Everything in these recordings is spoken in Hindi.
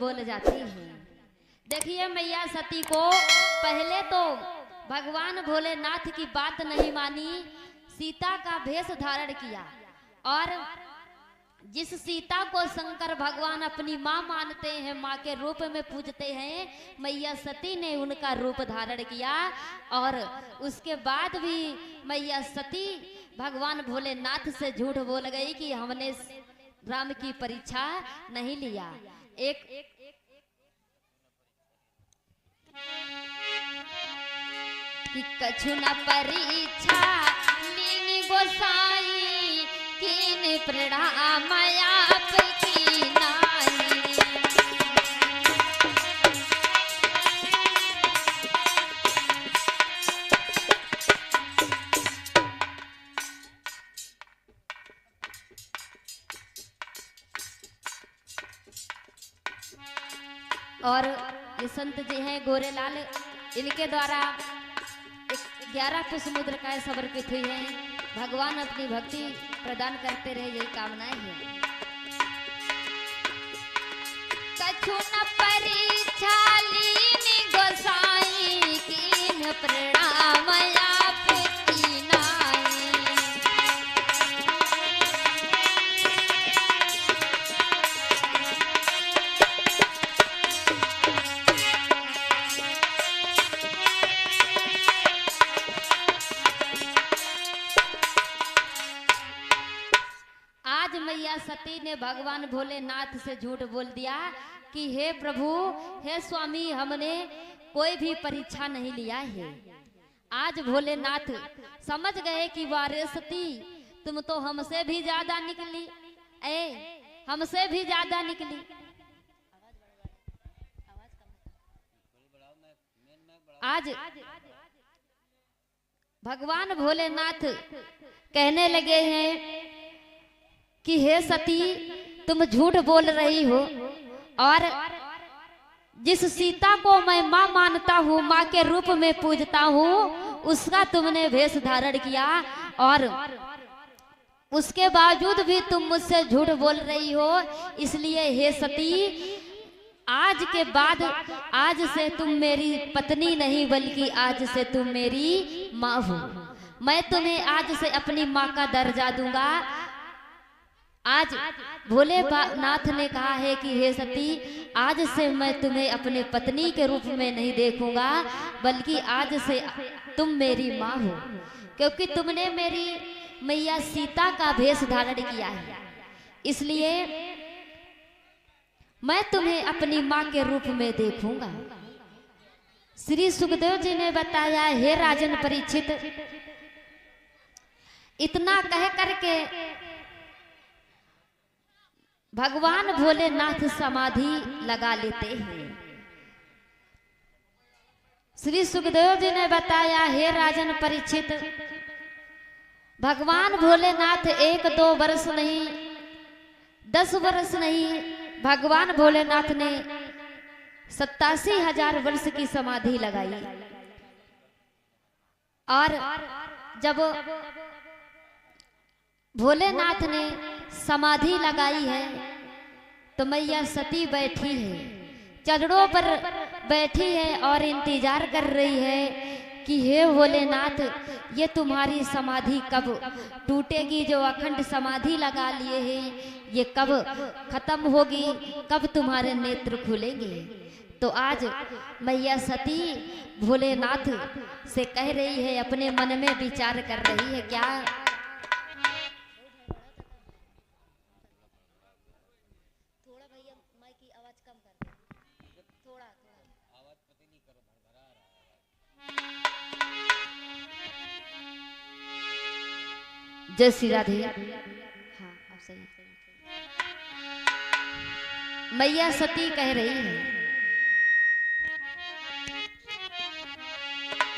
बोल जाती है। देखिए मैया सती को पहले तो भगवान भोलेनाथ की बात नहीं मानी, सीता का भेष धारण किया और जिस सीता को शंकर भगवान अपनी माँ मानते हैं, माँ के रूप में पूजते हैं, मैया सती ने उनका रूप धारण किया और उसके बाद भी मैया सती भगवान भोलेनाथ से झूठ बोल गई कि हमने राम की परीक्षा नहीं लिया। एक कि कछु न परीक्षा लीनी गोसाई कीन प्रणाम आपकी नाई। और ये संत जी हैं गोरेलाल, इनके द्वारा 11 पुष्प का समर्पित हुई है। भगवान अपनी भक्ति प्रदान करते रहे, यही कामनाएं हैं। कछु न परीक्षा लीनी गोसाई कीन प्रणाम आपकी नाई। मैया सती ने भगवान भोलेनाथ से झूठ बोल दिया कि हे प्रभु, हे स्वामी, हमने कोई भी परीक्षा नहीं लिया है। आज भोलेनाथ समझ गए कि वारे सती, तुम तो हमसे भी ज्यादा निकली, हमसे भी ज्यादा निकली। आज भगवान भोलेनाथ कहने लगे हैं कि हे सती, तुम झूठ बोल रही हो और जिस सीता को मैं माँ मानता हूँ, माँ के रूप में पूजता हूँ, उसका तुमने भेष धारण किया और उसके बावजूद भी तुम मुझसे झूठ बोल रही हो। इसलिए हे सती, आज के बाद, आज से तुम मेरी पत्नी नहीं बल्कि आज से तुम मेरी माँ हो। मैं तुम्हें आज से अपनी माँ का दर्जा दूंगा। आज भोलेनाथ ने कहा है कि हे सती, आज से मैं तुम्हें अपने पत्नी के रूप में नहीं देखूंगा बल्कि आज से तुम मेरी माँ हो, क्योंकि तुमने मेरी मैया सीता का भेष धारण किया है। इसलिए मैं तुम्हें अपनी माँ के रूप में देखूंगा। श्री सुखदेव जी ने बताया, हे राजन परीक्षित, इतना कह करके भगवान भोलेनाथ समाधि लगा लेते हैं। श्री सुखदेव जी ने बताया, हे राजन परीक्षित, भगवान भोलेनाथ 1-2 वर्ष नहीं, 10 वर्ष नहीं, भगवान भोलेनाथ ने 87,000 वर्ष की समाधि लगाई। और जब भोलेनाथ ने समाधि लगाई है तो मैया सती बैठी है, चरणों पर बैठी है और इंतजार कर रही है कि हे भोलेनाथ, ये तुम्हारी समाधि कब टूटेगी? जो अखंड समाधि लगा लिए हैं ये कब खत्म होगी? कब तुम्हारे नेत्र खुलेंगे? तो आज मैया सती भोलेनाथ से कह रही है, अपने मन में विचार कर रही है। क्या? थोड़ा भैया माइक की आवाज कम कर दो, थोड़ा आवाज पता नहीं करो, भरभरा रहा है। जय श्री राधे। हाँ, अब सही। मैया सती कह रही है,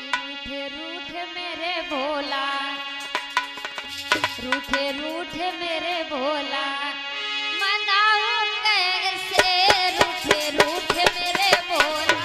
रूठे रूठे मेरे भोला, रूठे रूठे मेरे भोला, मनाऊं कैसे? रूठे रूठे मेरे भोला।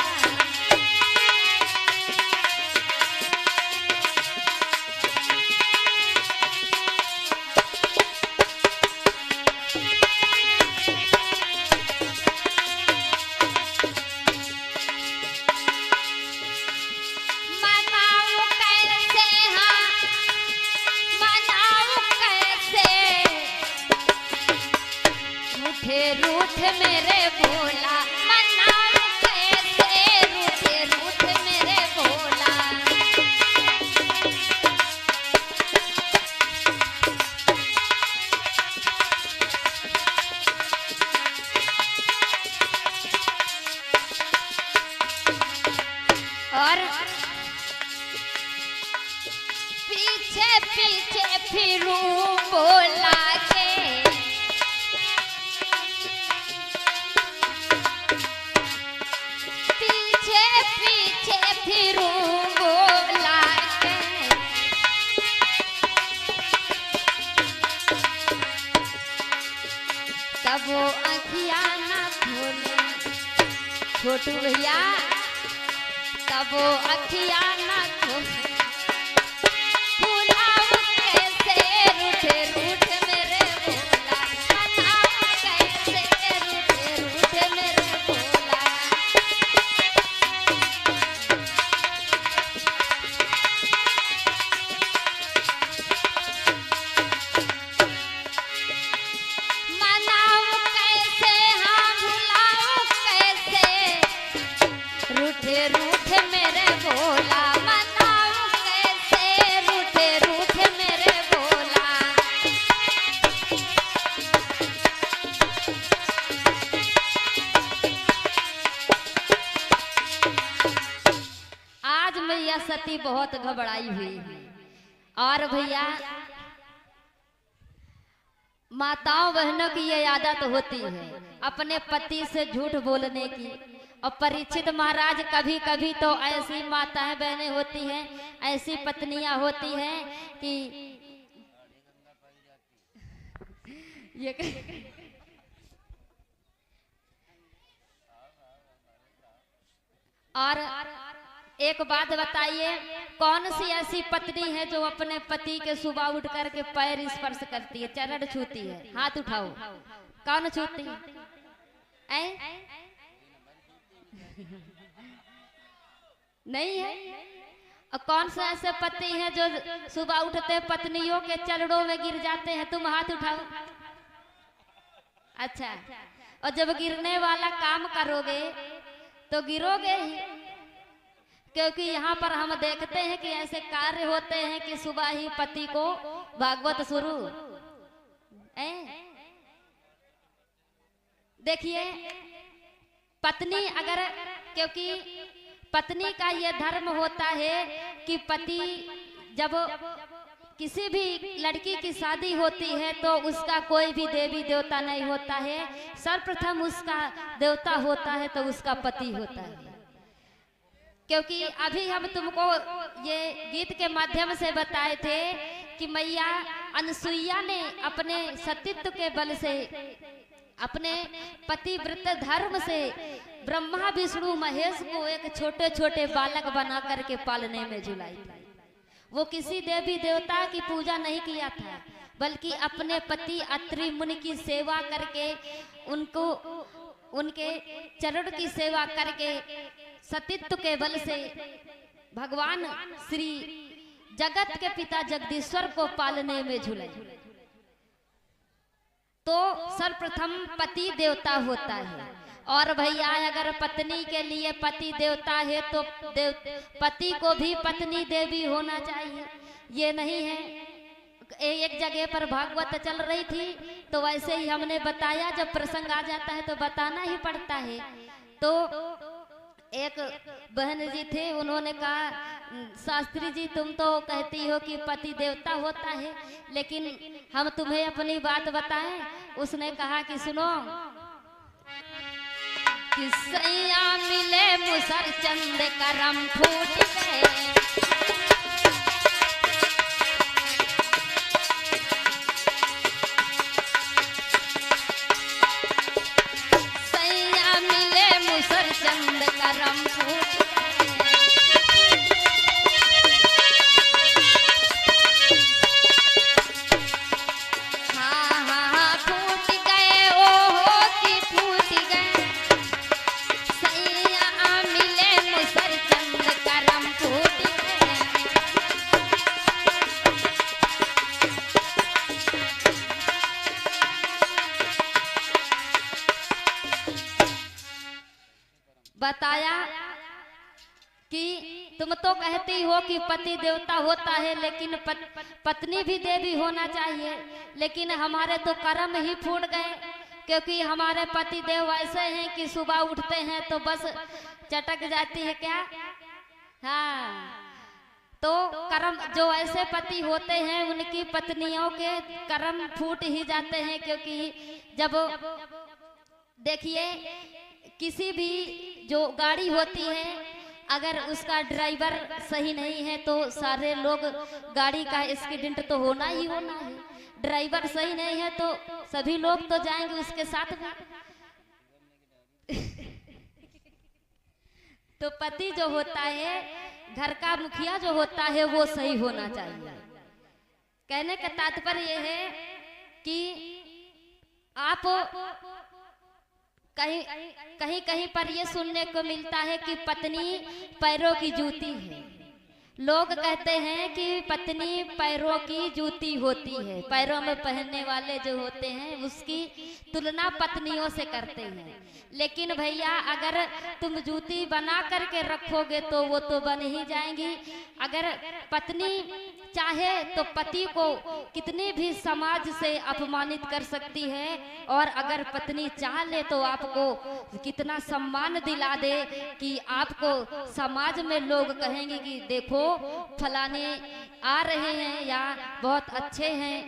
भोला, मनाऊं कैसे रूठे रूठ मेरे भोला। और पीछे पीछे फिरूं बोला के, पीछे पीछे फिरूं बोला के, तब वो अखियां ना खोले छोटू भैया, तब वो अखियां ना खोले, भुलाऊं कैसे रूठे रूठ मेरे भोला, मनाऊं कैसे रूठे रूठ मेरे भोला। मनाऊं कैसे, हाँ भुलाऊं कैसे रूठे रूठ मेरे भोला, मनाऊं कैसे रूठे रूठ मेरे भोला। आज मैया सती बहुत घबराई हुई है। और भैया माताओं बहनों की ये आदत होती है अपने पति से झूठ बोलने की। और परीक्षित महाराज कभी कभी तो ऐसी माताएं बहनें होती हैं, ऐसी पत्नियां होती हैं कि ये और एक बात बताइए, कौन सी ऐसी पत्नी है जो अपने पति के सुबह उठ करके पैर स्पर्श करती है, चरण छूती है? हाथ उठाओ, कौन छूती है? नहीं है। और कौन सा ऐसे पति हैं जो सुबह उठते पत्नियों के चरणों में गिर जाते हैं? तुम हाथ उठाओ। अच्छा, और जब गिरने वाला काम करोगे तो गिरोगे ही, क्योंकि यहाँ पर हम देखते हैं कि ऐसे कार्य होते हैं कि सुबह ही पति को भागवत शुरू। देखिए पत्नी अगर, क्योंकि पत्नी का यह धर्म होता है कि पति जब किसी भी लड़की की शादी होती है तो उसका कोई भी देवी देवता नहीं होता है, सर्वप्रथम उसका देवता होता है तो उसका पति होता है। क्योंकि अभी हम तुमको ये गीत के माध्यम से बताए थे कि मैया अनसुईया ने अपने सतीत्व के बल से, अपने पतिव्रत धर्म से ब्रह्मा विष्णु महेश को एक छोटे छोटे बालक बना करके पालने में झुलाई। वो किसी देवी देवता की पूजा नहीं किया था, बल्कि अपने पति अत्रि मुनि की सेवा करके, उनको उनके चरण की सेवा करके सतीत्व के बल से भगवान श्री जगत के पिता जगदीश्वर को पालने में झुलाई। तो सर्वप्रथम पति देवता होता है। और भैया अगर पत्नी के लिए पति देवता है तो पति को भी पत्नी देवी होना चाहिए। ये नहीं है, एक जगह पर भागवत चल रही थी तो वैसे ही हमने बताया, जब प्रसंग आ जाता है तो बताना ही पड़ता है। तो एक बहन जी थे, उन्होंने कहा शास्त्री जी तुम तो कहती हो कि पति देवता होता है, लेकिन हम तुम्हें अपनी बात बताएं। उसने कहा कि सुनो, कि सैया मिले मुसर चंद करम फूट गए, सैया मिले मुसर चंद करम फूट बताया कि तुम तो कहती हो कि पति देवता होता है, लेकिन पत्नी भी देवी होना चाहिए, लेकिन हमारे तो कर्म ही फूट गए, क्योंकि हमारे पति देव ऐसे हैं कि सुबह उठते हैं तो बस चटक जाती है क्या। हाँ, तो कर्म जो ऐसे पति होते हैं उनकी पत्नियों के कर्म फूट ही जाते हैं, क्योंकि जब देखिए किसी भी जो गाड़ी होती है अगर उसका ड्राइवर सही नहीं है तो सारे लोग गाड़ी का एक्सीडेंट तो होना ही होना है। ड्राइवर सही नहीं है तो सभी लोग तो जाएंगे उसके साथ में। तो पति जो होता है, घर का मुखिया जो होता है, वो सही होना चाहिए। कहने का तात्पर्य यह है कि आप कहीं कहीं पर ये सुनने को मिलता है कि पत्नी पैरों की जूती है। लोग कहते हैं कि पत्नी पैरों की जूती होती है, पैरों में पहनने वाले जो होते हैं उसकी तुलना पत्नियों से करते हैं। लेकिन भैया अगर तुम जूती बना करके रखोगे तो वो तो बन ही जाएंगी। अगर पत्नी चाहे तो पति को कितनी भी समाज से अपमानित कर सकती है, और अगर पत्नी चाह ले तो आपको कितना सम्मान दिला दे कि आपको समाज में लोग कहेंगे कि देखो फलाने आ रहे हैं या बहुत अच्छे हैं,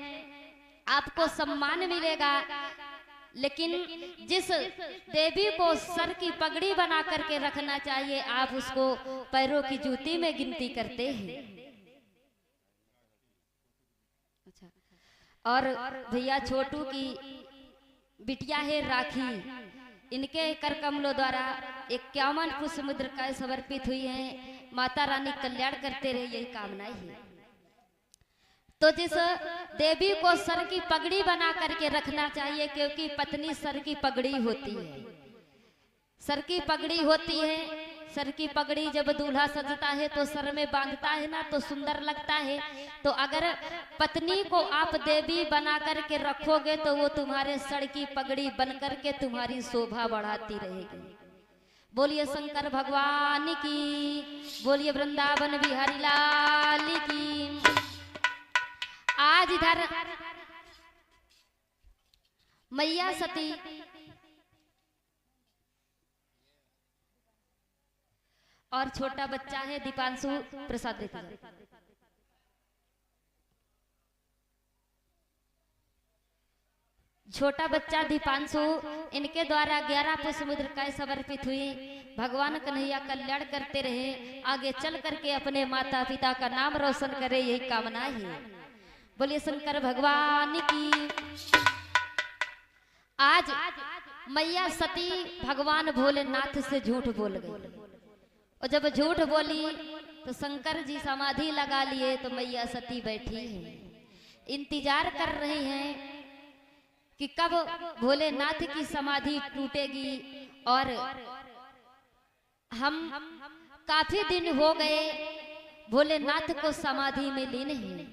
आपको सम्मान मिलेगा। लेकिन जिस देवी को सर की पगड़ी बना करके रखना चाहिए, आप उसको पैरों की जूती में गिनती करते हैं। अच्छा, और भैया छोटू की बिटिया है राखी, इनके कर कमलों द्वारा 51 पुष्प मुद्रिकाएं समर्पित हुई हैं। माता रानी कल्याण करते रहे, यही कामनाएं है। तो जिस देवी को सर की पगड़ी बना करके रखना चाहिए, क्योंकि पत्नी सर की पगड़ी होती है, सर की पगड़ी होती है। सर की पगड़ी जब दूल्हा सजता है तो सर में बांधता है ना, तो सुंदर लगता है। तो अगर पत्नी को आप देवी बना करके रखोगे तो वो तुम्हारे सर की पगड़ी बन करके तुम्हारी शोभा बढ़ाती रहेगी। बोलिए शंकर भगवान की, बोलिए वृंदावन बिहारी लाल की। आज इधर मैया सती और छोटा बच्चा है दीपांशु प्रसाद देती है। छोटा बच्चा दीपांशु, इनके द्वारा 11 पुष्प मुद्रिकाएं समर्पित हुई। भगवान कन्हैया कल्याण करते रहे, आगे चल करके अपने माता पिता का नाम रोशन करे, यही कामना है। बोलिए शंकर भगवान की। आज मैया सती भगवान भोलेनाथ से झूठ बोल गई, और जब झूठ बोली तो शंकर जी समाधि लगा लिए, तो मैया सती बैठी है, इंतजार कर रही हैं कि कब भोलेनाथ की समाधि टूटेगी। और हम काफी दिन हो गए भोलेनाथ को समाधि में लीन हैं।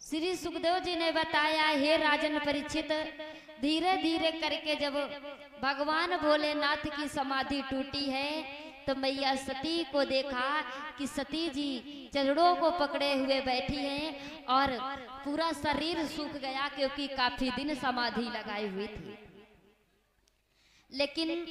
श्री सुखदेव जी ने बताया, हे राजन परीक्षित, धीरे धीरे करके जब भगवान भोलेनाथ की समाधि टूटी है तो मैया सती को देखा कि सती जी चरणों को पकड़े हुए बैठी हैं और पूरा शरीर सूख गया, क्योंकि काफी दिन समाधि लगाई हुई थी। लेकिन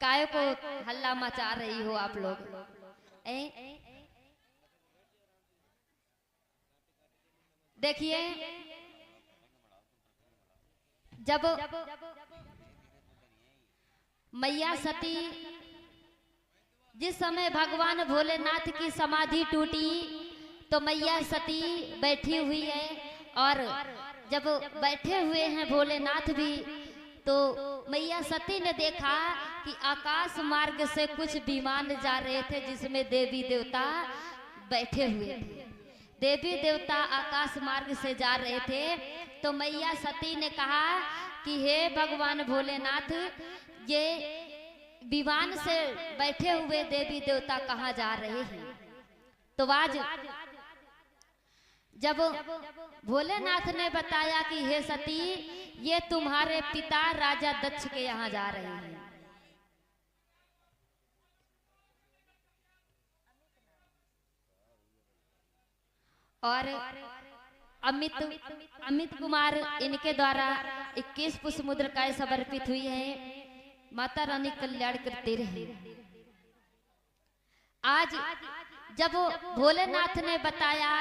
काय को हल्ला मचा रही हो आप लोग? देखिए, जब मैया सती, जिस समय भगवान भोलेनाथ की समाधि टूटी तो मैया सती बैठी हुई है, और जब बैठे हुए हैं भोलेनाथ भी, तो मैया सती ने देखा कि आकाश मार्ग से कुछ विमान जा रहे थे जिसमें देवी देवता बैठे हुए थे। देवी देवता आकाश मार्ग से जा रहे थे, तो मैया सती ने कहा कि हे भगवान भोलेनाथ, ये विमान से बैठे हुए देवी देवता कहाँ जा रहे हैं? तो आज जब भोलेनाथ ने बताया कि हे सती, ये तुम्हारे पिता राजा दक्ष के यहाँ जा रहे हैं, और अमित कुमार इनके द्वारा 21 पुष्प मुद्रिकाएं समर्पित हुई हैं। माता रानी कल्याण करते रहे। आज जब भोलेनाथ ने बताया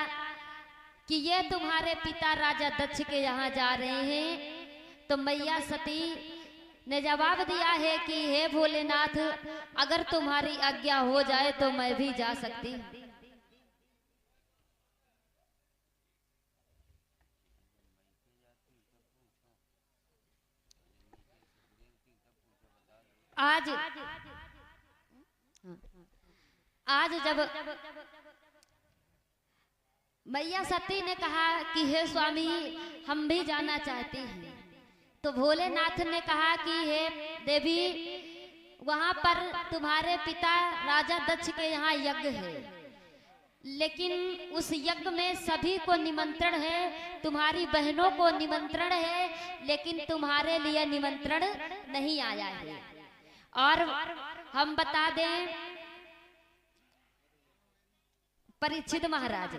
कि ये तुम्हारे पिता राजा दक्ष के यहाँ जा रहे हैं, तो मैया सती ने जवाब दिया है कि हे भोलेनाथ, अगर तुम्हारी आज्ञा हो जाए तो मैं भी जा सकती हूँ। आज जब मैया सती ने कहा कि हे स्वामी, हम भी जाना चाहते हैं, तो भोलेनाथ ने कहा कि हे देवी, वहां पर तुम्हारे पिता राजा दक्ष के यहाँ यज्ञ है, लेकिन उस यज्ञ में सभी को निमंत्रण है, तुम्हारी बहनों को निमंत्रण है, लेकिन तुम्हारे लिए निमंत्रण नहीं आया है। और हम बता दें, परीक्षित महाराज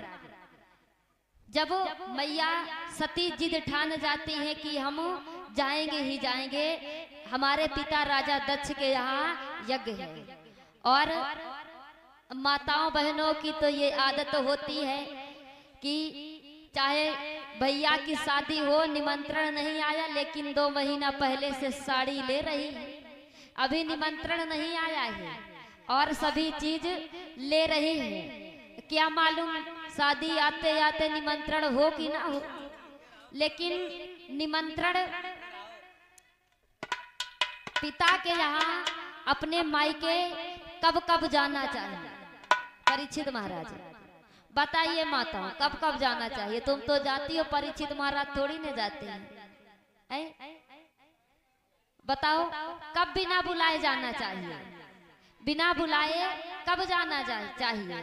जब मैया सती जिद ठान जाती है कि हम जाएंगे ही जाएंगे, हमारे पिता राजा दक्ष के यहाँ यज्ञ है, और माताओं बहनों की तो ये आदत होती है कि चाहे भैया की शादी हो, निमंत्रण नहीं आया, लेकिन 2 महीना पहले से साड़ी ले रही है, अभी निमंत्रण नहीं आया है और सभी चीज ले रही है। क्या मालूम शादी आते आते निमंत्रण हो कि ना हो, लेकिन निमंत्रण पिता के यहाँ अपने मायके कब कब जाना चाहिए? परीक्षित महाराज बताइए माताओं, कब कब जाना चाहिए? तुम तो जाती हो, परीक्षित महाराज थोड़ी न जाते हैं। बताओ, कब बिना बुलाए जाना चाहिए? बिना बुलाए कब जाना चाहिए?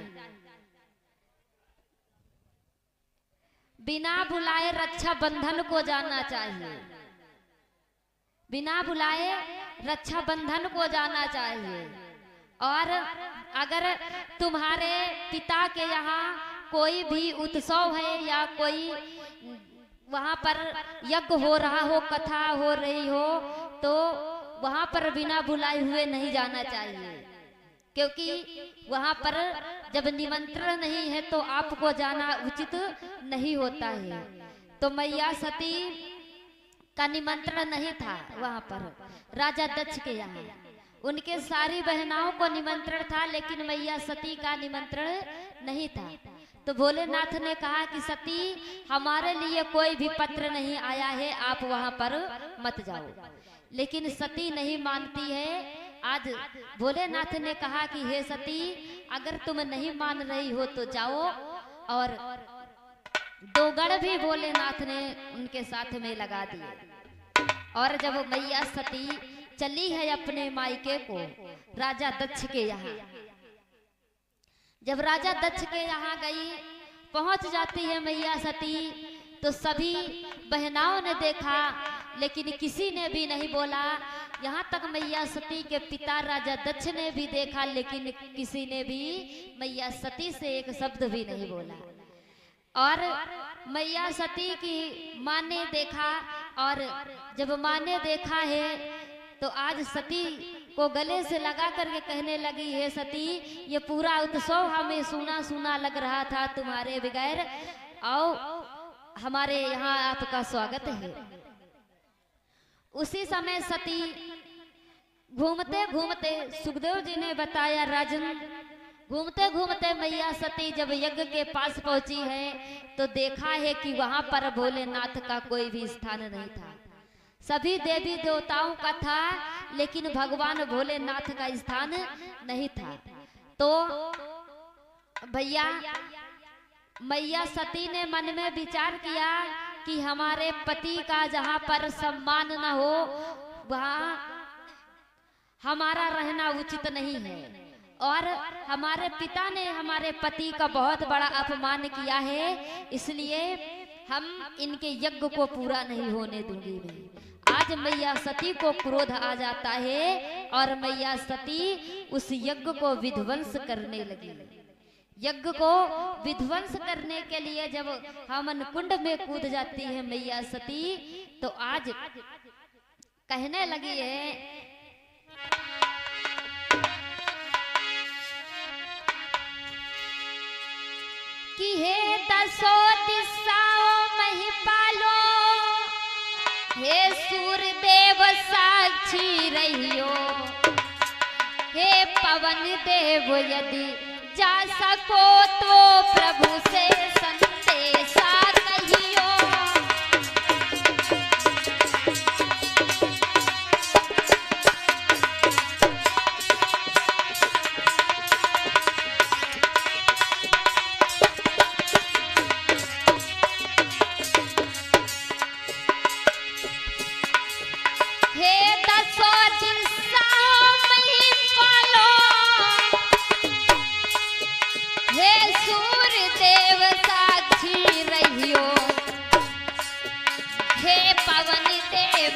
बिना बुलाए रक्षा बंधन को जाना चाहिए, बिना बुलाए रक्षा बंधन को जाना चाहिए। और अगर तुम्हारे पिता के यहाँ कोई भी उत्सव है या कोई वहां पर यज्ञ हो रहा हो, कथा हो रही हो, तो वहां पर बिना बुलाए हुए नहीं जाना चाहिए, क्योंकि वहां पर जब निमंत्रण नहीं है तो आपको जाना उचित नहीं होता है। तो मैया सती का निमंत्रण नहीं था वहां पर राजा दक्ष के यहाँ, उनके सारी बहनाओं को निमंत्रण था, लेकिन मैया सती का निमंत्रण नहीं था। तो भोलेनाथ ने कहा कि सती, हमारे लिए कोई भी पत्र नहीं आया है, आप वहां पर मत जाओ, लेकिन सती नहीं मानती है। आज भोलेनाथ ने कहा कि हे सती, अगर तुम नहीं मान रही हो तो जाओ, और 2 गढ़ भी भोलेनाथ ने उनके साथ में लगा दिए। और जब मैया सती चली है अपने मायके को राजा दक्ष के यहाँ, जब राजा दक्ष के यहाँ गई, पहुंच जाती है मैया सती, तो सभी बहनाओं ने देखा, लेकिन किसी ने भी नहीं बोला। यहाँ तक मैया सती के पिता राजा दक्ष ने भी देखा, लेकिन किसी ने भी मैया सती से एक शब्द भी नहीं बोला। और मैया सती की माँ ने देखा, और जब माँ ने देखा है तो आज सती को गले से लगा करके कहने लगी, हे सती, ये पूरा उत्सव हमें सुना सुना लग रहा था तुम्हारे बगैर, आओ हमारे यहाँ आपका स्वागत है। उसी समय सती घूमते घूमते, सुखदेव जी ने बताया राजन, घूमते घूमते मैया सती जब यज्ञ के पास पहुंची है तो देखा है कि वहां पर भोलेनाथ का कोई भी स्थान नहीं था। सभी देवी देवताओं का था, लेकिन भगवान भोलेनाथ का स्थान नहीं था। तो भैया मैया सती ने मन में विचार किया कि हमारे पति का जहां पर सम्मान न हो, वहां हमारा रहना उचित नहीं है, और हमारे पिता ने हमारे पति का बहुत बड़ा अपमान किया है, इसलिए हम इनके यज्ञ को पूरा नहीं होने दूंगी मैं। आज मैया सती को क्रोध आ जाता है और मैया सती उस यज्ञ को विध्वंस करने लगी। यज्ञ को विध्वंस करने के लिए जब हवन कुंड में कूद जाती है मैया सती, तो आज कहने लगी है कि हे दसों दिशाओं महिपालो, हे सूर्यदेव साक्षी रहियो, हे पवन देव यदि जा सको तो प्रभु से संदेशा कहियो।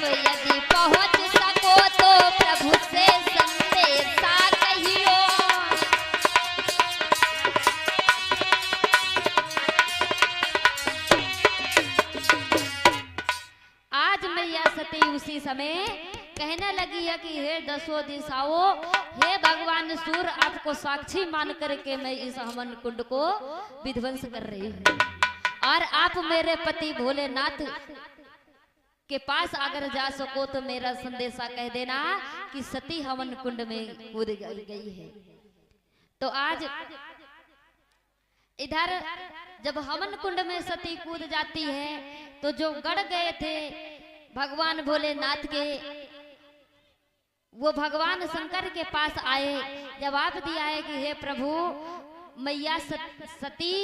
यदि पहुंच सको तो प्रभु से संदेशा कहियो। आज मैया सती उसी समय कहने लगी है कि हे दसों दिशाओं, हे भगवान सूर्य, आपको साक्षी मान करके मैं इस हवन कुंड को विध्वंस कर रही हूँ, और आप मेरे पति भोलेनाथ के पास अगर जा सको तो मेरा संदेशा कह देना कि सती हवन कुंड में कूद गई है। तो आज इधर जब हवन कुंड में सती कूद जाती है तो जो गड़ गए थे भगवान भोलेनाथ के, वो भगवान शंकर के पास आए, जवाब दिया है कि हे प्रभु, मैया सती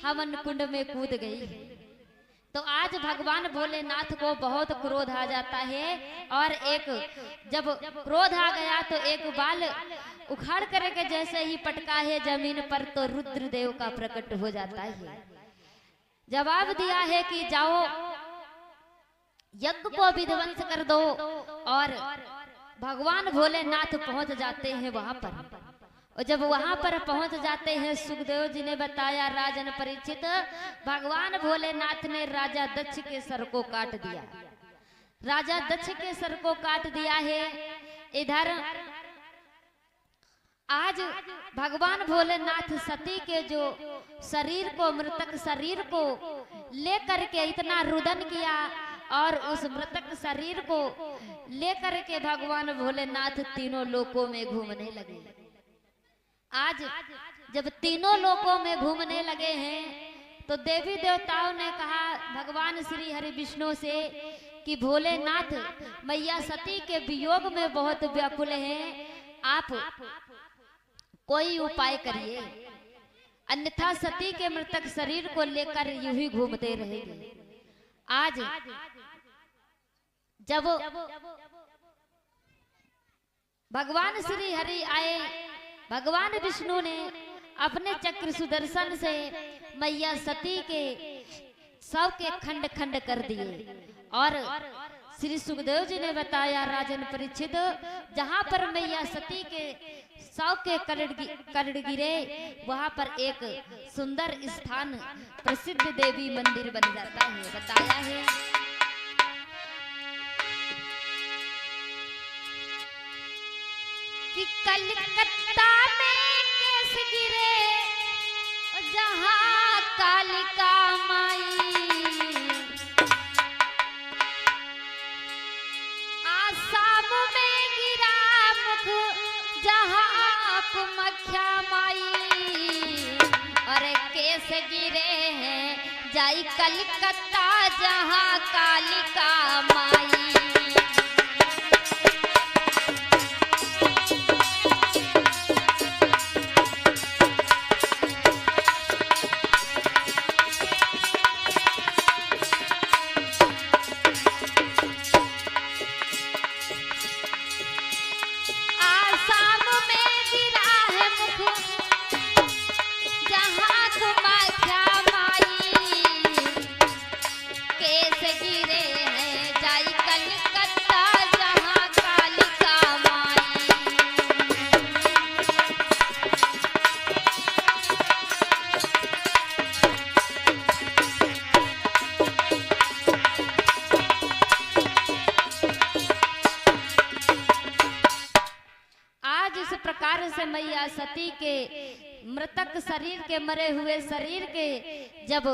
हवन कुंड में कूद गई है। तो आज भगवान भोलेनाथ को बहुत क्रोध आ जाता है, और एक जब क्रोध आ गया तो एक बाल उखाड़ करके जैसे ही पटका है जमीन पर तो रुद्रदेव का प्रकट हो जाता है। जवाब दिया है कि जाओ यज्ञ को विध्वंस कर दो, और भगवान भोलेनाथ पहुंच जाते हैं वहां पर। और जब वहां पर पहुंच जाते हैं, सुखदेव जी ने बताया राजन परीक्षित, भगवान भोलेनाथ ने राजा दक्ष के सर को काट दिया। राजा दक्ष के सर को काट दिया है। इधर आज भगवान भोलेनाथ सती के जो शरीर को, मृतक शरीर को लेकर के इतना रुदन किया, और उस मृतक शरीर को लेकर के भगवान भोलेनाथ तीनों लोकों में घूमने लगे। आज जब तीनों लोकों में घूमने लगे हैं तो देवी देवताओं ने कहा भगवान श्री हरि विष्णु से कि भोलेनाथ मैया सती के वियोग में बहुत व्याकुल हैं, आप कोई उपाय करिए, अन्यथा सती के मृतक शरीर को लेकर यूं ही घूमते रहेंगे। आज जब भगवान श्री हरि आए, भगवान विष्णु ने अपने चक्र सुदर्शन से मैया सती के शव के खंड खंड कर दिए, और श्री सुखदेव जी ने बताया राजन परीक्षित, जहां पर मैया सती के शव के कर्ण गिरे वहां पर एक सुंदर स्थान प्रसिद्ध देवी मंदिर बन जाता है। बताया है कि कलकत्ता में केस गिरे जहां कालिका माई, आसाम में गिरा मुख जहां कुमख्या माई, और केस गिरे हैं जाई कलकत्ता जहां कालिका माई। मैया सती के मृतक शरीर के, मरे हुए शरीर के जब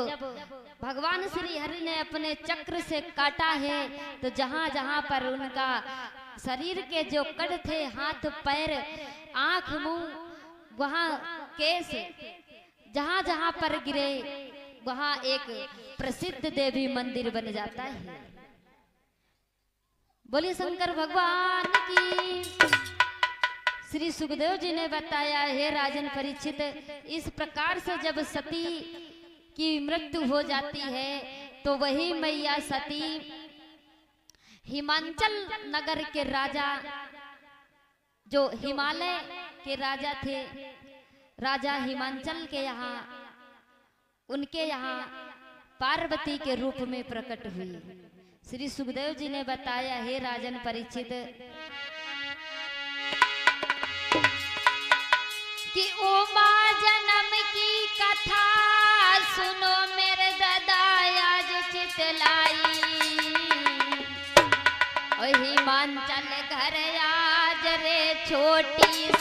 भगवान श्री हरि ने अपने चक्र से काटा है, तो जहां जहां पर उनका शरीर के जो कड़ थे, हाथ पैर आंख मुंह वहां केस जहां जहां पर गिरे, वहां एक प्रसिद्ध देवी मंदिर बन जाता है। बोलिए शंकर भगवान की। श्री सुखदेव जी ने बताया, हे राजन परीक्षित, इस प्रकार से जब सती की मृत्यु हो जाती है तो वही मैया सती हिमांचल नगर के राजा, जो हिमालय के राजा थे, राजा हिमांचल के यहाँ, उनके यहाँ पार्वती के रूप में प्रकट हुई। श्री सुखदेव जी ने बताया, हे राजन परीक्षित, कि उमा जन्म की कथा सुनो मेरे दादा आज चितलाई, हिमांचल घर आज रे छोटी